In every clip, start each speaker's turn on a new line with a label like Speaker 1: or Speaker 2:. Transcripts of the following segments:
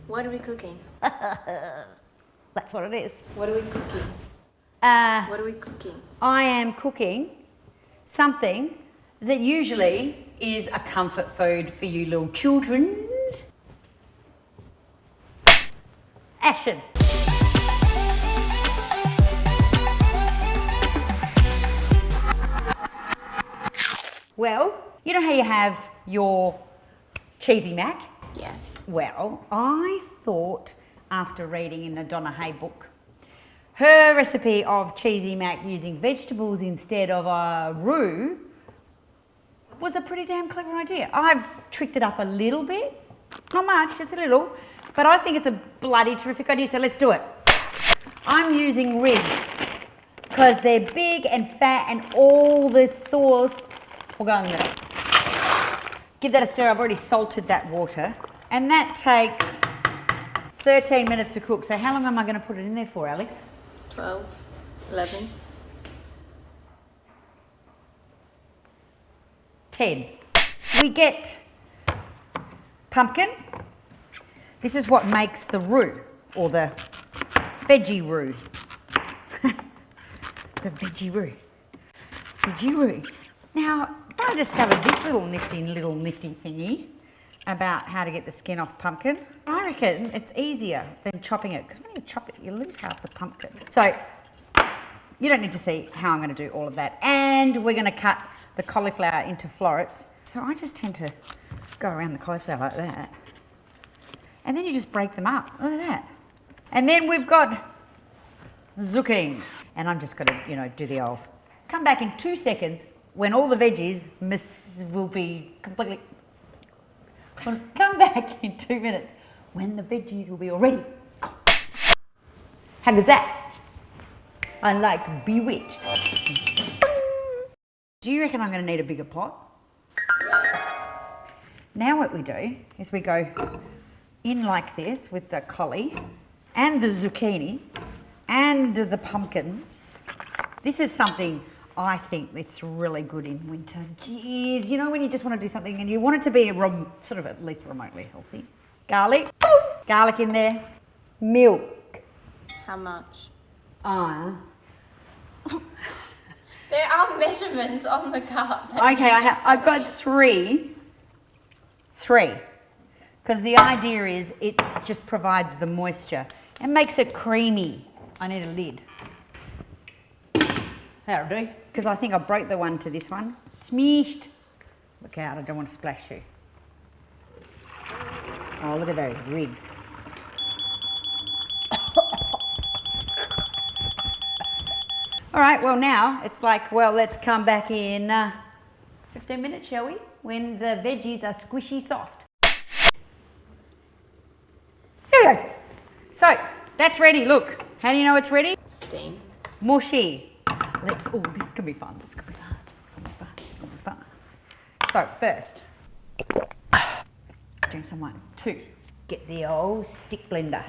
Speaker 1: What are we cooking?
Speaker 2: That's what it is.
Speaker 1: What are we cooking? What are we cooking?
Speaker 2: I am cooking something that usually is a comfort food for you little children's. Action. Well, you know how you have your cheesy mac?
Speaker 1: Yes.
Speaker 2: Well, I thought after reading in the Donna Hay book, her recipe of cheesy mac using vegetables instead of a roux was a pretty damn clever idea. I've tricked it up a little bit, not much, just a little, but I think it's a bloody terrific idea, so let's do it. I'm using ribs because they're big and fat and all the sauce will go in the middle. Give that a stir. I've already salted that water, and that takes 13 minutes to cook. So how long am I going to put it in there for, Alex?
Speaker 1: 12, 11.
Speaker 2: 10. We get pumpkin. This is what makes the roux, or the veggie roux. The veggie roux. Veggie roux. Now, I discovered this little nifty thingy about how to get the skin off pumpkin. I reckon it's easier than chopping it, because when you chop it, you lose half the pumpkin. So, you don't need to see how I'm going to do all of that. And we're going to cut the cauliflower into florets. So I just tend to go around the cauliflower like that. And then you just break them up. Look at that. And then we've got zucchini. And I'm just going to, do the old. Come back in 2 seconds when all the veggies will be completely... Come back in 2 minutes when the veggies will be all ready. How good's that? I'm like bewitched. Do you reckon I'm going to need a bigger pot? Now what we do is we go in like this with the cauli and the zucchini and the pumpkins. This is something I think that's really good in winter. Jeez, you know when you just want to do something and you want it to be sort of at least remotely healthy. Garlic, garlic in there. Milk.
Speaker 1: How much?
Speaker 3: There are measurements on the cart.
Speaker 2: Okay, I've got three. Because the idea is it just provides the moisture and makes it creamy. I need a lid. That'll do. Because I think I broke the one to this one. Smeeshed. Look out, I don't want to splash you. Oh, look at those rigs. All right, well now it's like, well, let's come back in 15 minutes, shall we? When the veggies are squishy soft. Here we go. So, that's ready. Look, how do you know it's ready?
Speaker 1: Steam.
Speaker 2: Mushy. This is gonna be fun. So first, doing some 1, 2. Get the old stick blender.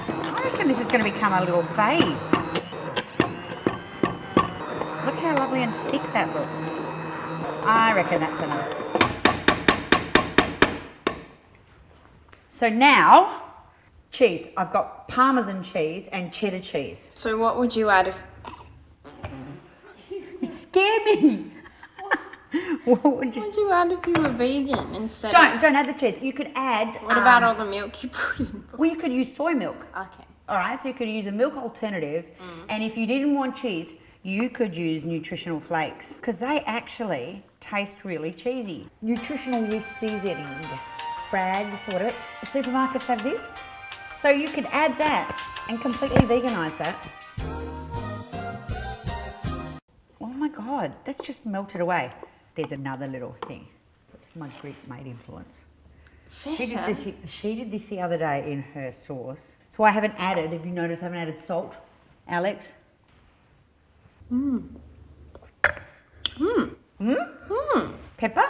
Speaker 2: I reckon this is gonna become a little fave. Look how lovely and thick that looks. I reckon that's enough. So now, cheese. I've got Parmesan cheese and cheddar cheese.
Speaker 1: So what would you add if...
Speaker 2: You scare me. What would you...
Speaker 1: What would you add if you were vegan instead
Speaker 2: Don't add the cheese. You could add...
Speaker 1: What about all the milk you put in?
Speaker 2: Well, you could use soy milk.
Speaker 1: Okay.
Speaker 2: All right, so you could use a milk alternative. And if you didn't want cheese, you could use nutritional flakes because they actually taste really cheesy. Nutritional yeast seasoning, Bragg's or whatever. The supermarkets have this. So you could add that and completely veganise that. Oh my God, that's just melted away. There's another little thing. It's my Greek maid influence. She did this the other day in her sauce. So I haven't added, if you notice, I haven't added salt. Alex? Pepper?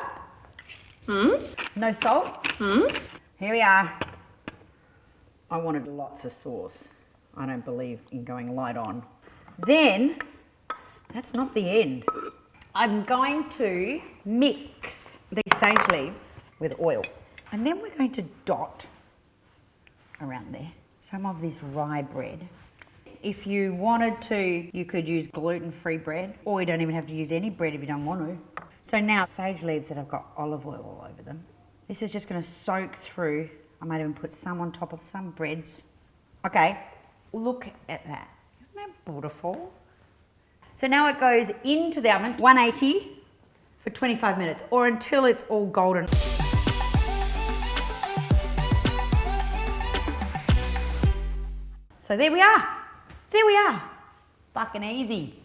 Speaker 2: No salt? Here we are. I wanted lots of sauce. I don't believe in going light on. Then, that's not the end. I'm going to mix these sage leaves with oil. And then we're going to dot around there some of this rye bread. If you wanted to, you could use gluten-free bread, or you don't even have to use any bread if you don't want to. So now sage leaves that have got olive oil all over them. This is just going to soak through. I might even put some on top of some breads. Okay, look at that. Isn't that beautiful? So now it goes into the oven, 180 for 25 minutes, or until it's all golden. So there we are. There we are. Fucking easy.